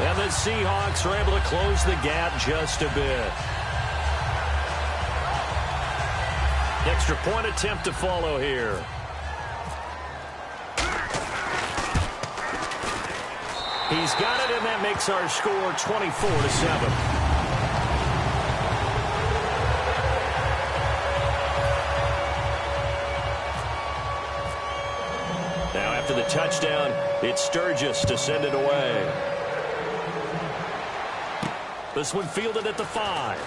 And the Seahawks are able to close the gap just a bit. Extra point attempt to follow here. He's got it, and that makes our score 24-7. Now after the touchdown, it's Sturgis to send it away. This one fielded at the 5.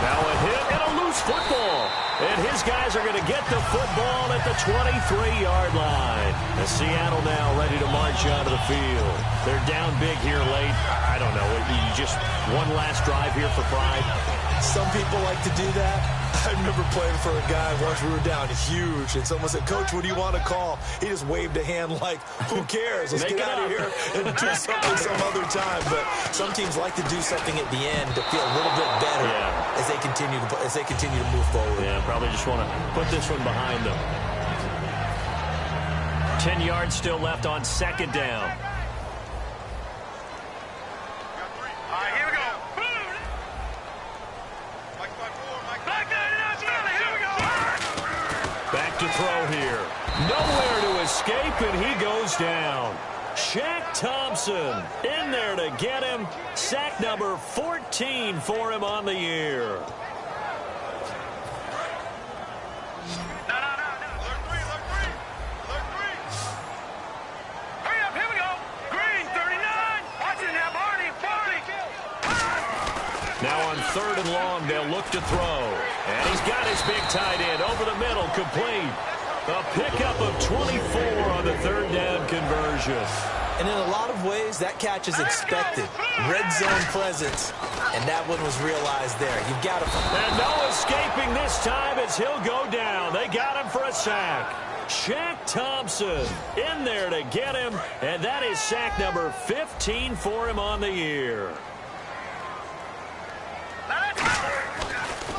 Now a hit and a loose football. And his guys are going to get the football at the 23-yard line. And Seattle now ready to march onto the field. They're down big here late. I don't know. You just one last drive here for pride. Some people like to do that. I remember playing for a guy once. We were down huge, and someone said, "Coach, what do you want to call?" He just waved a hand like, "Who cares? Let's get out of here and do something some other time." But some teams like to do something at the end to feel a little bit better as they continue to move forward. Yeah, probably just want to put this one behind them. 10 yards still left on 2nd down. All right, here we go. Back to throw here. Nowhere to escape, and he goes down. Shaq Thompson in there to get him. Sack number 14 for him on the year. Hurry up, here we go. Green, 39. Watch it now, Barney. Now on 3rd and long, they'll look to throw. And he's got his big tight end over the middle, complete. A pickup of 24 on the 3rd down conversion. And in a lot of ways, that catch is expected. Red zone presence. And that one was realized there. You've got to... And no escaping this time as he'll go down. They got him for a sack. Shaq Thompson in there to get him. And that is sack number 15 for him on the year.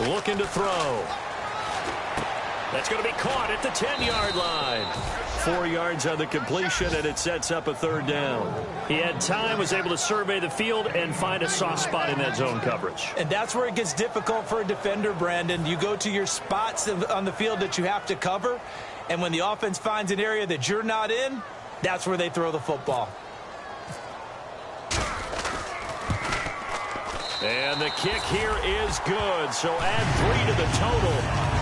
Looking to throw. That's going to be caught at the 10-yard line. 4 yards on the completion, and it sets up a 3rd down. He had time, was able to survey the field and find a soft spot in that zone coverage. And that's where it gets difficult for a defender, Brandon. You go to your spots on the field that you have to cover, and when the offense finds an area that you're not in, that's where they throw the football. And the kick here is good, so add 3 to the total.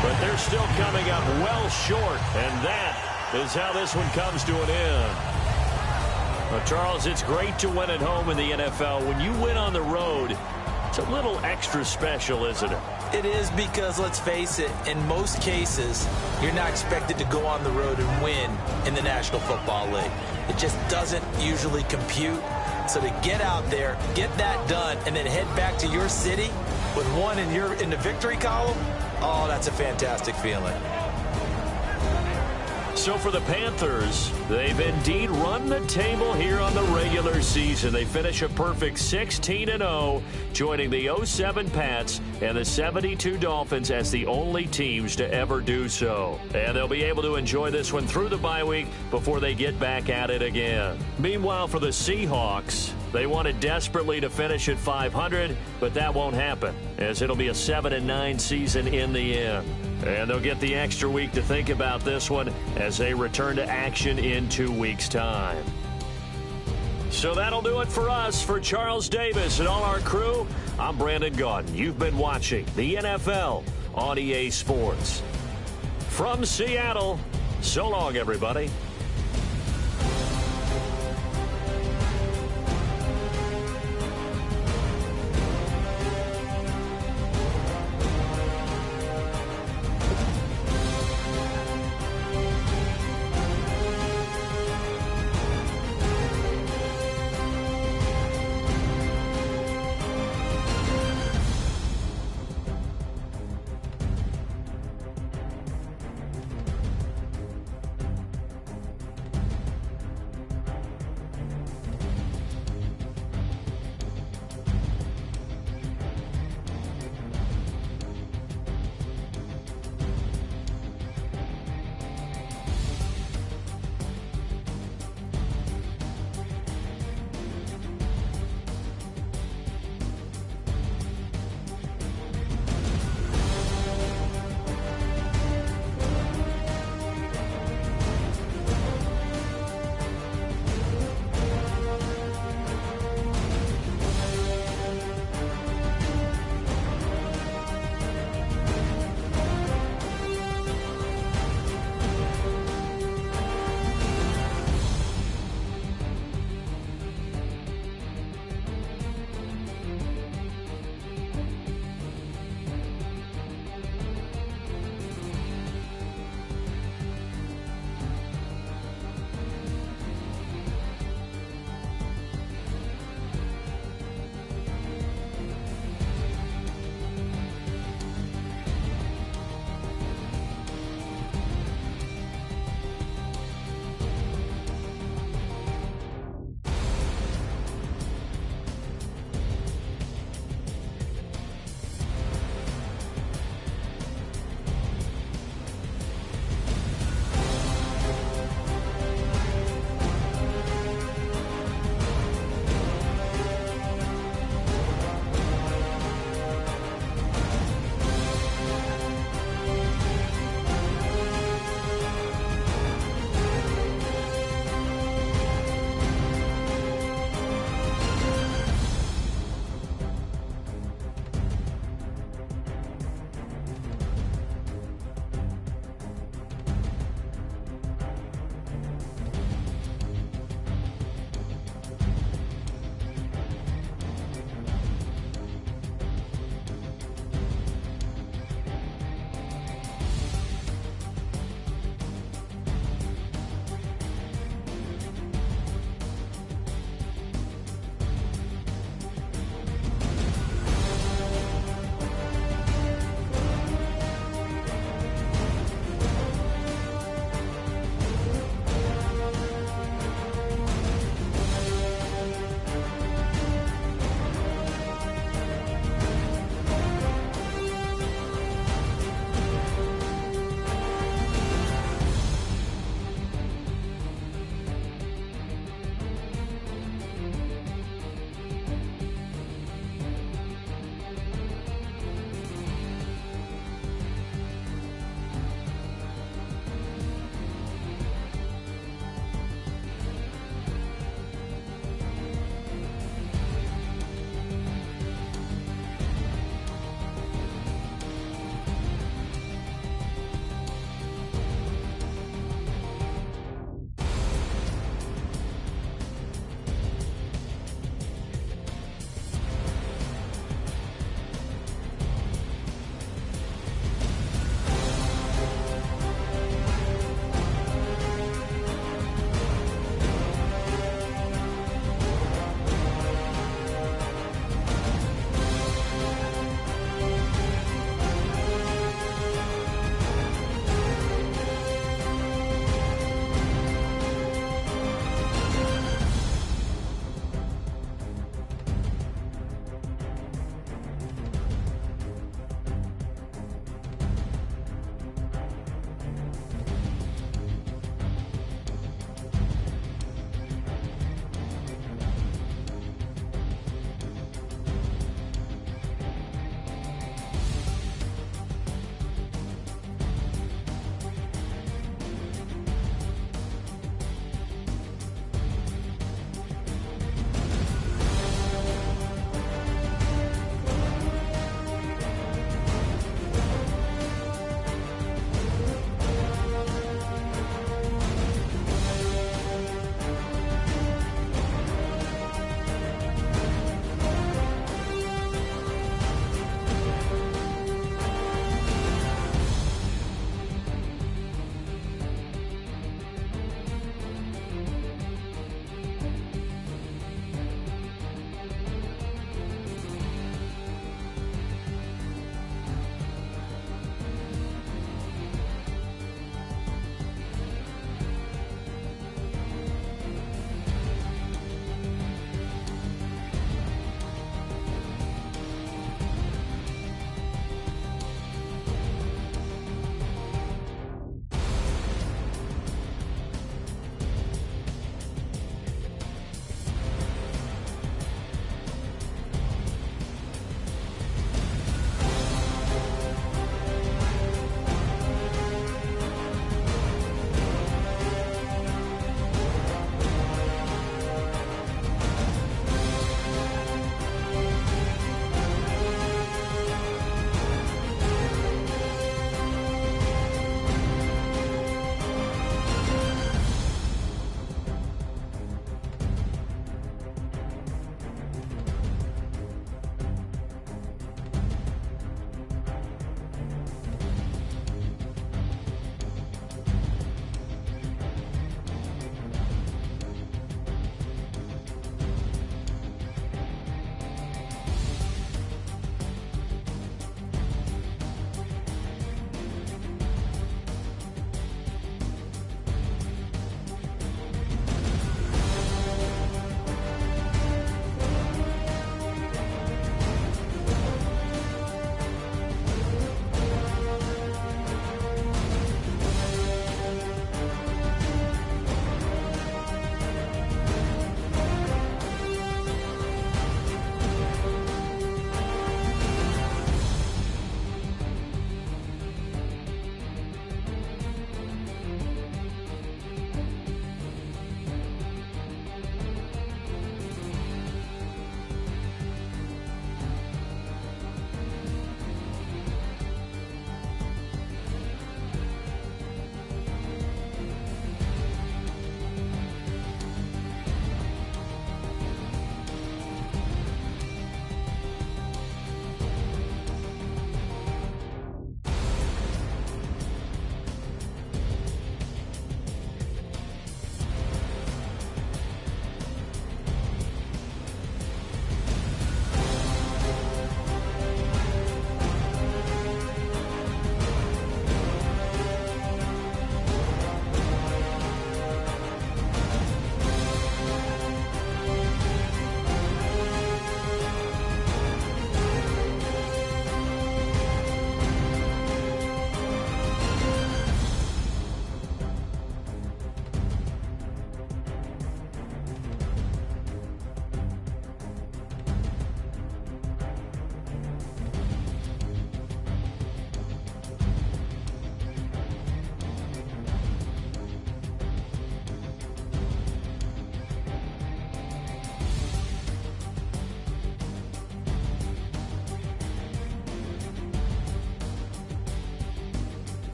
But they're still coming up well short, and that is how this one comes to an end. Well, Charles, it's great to win at home in the NFL. When you win on the road, it's a little extra special, isn't it? It is because, let's face it, in most cases, you're not expected to go on the road and win in the National Football League. It just doesn't usually compute. So to get out there, get that done, and then head back to your city with one in the victory column, oh, that's a fantastic feeling. So for the Panthers, they've indeed run the table here on the regular season. They finish a perfect 16-0, joining the 07 Pats and the 72 Dolphins as the only teams to ever do so. And they'll be able to enjoy this one through the bye week before they get back at it again. Meanwhile, for the Seahawks, they wanted desperately to finish at 500, but that won't happen, as it'll be a 7-9 season in the end. And they'll get the extra week to think about this one as they return to action in 2 weeks' time. So that'll do it for us. For Charles Davis and all our crew, I'm Brandon Gaudin. You've been watching the NFL on EA Sports. From Seattle, so long, everybody.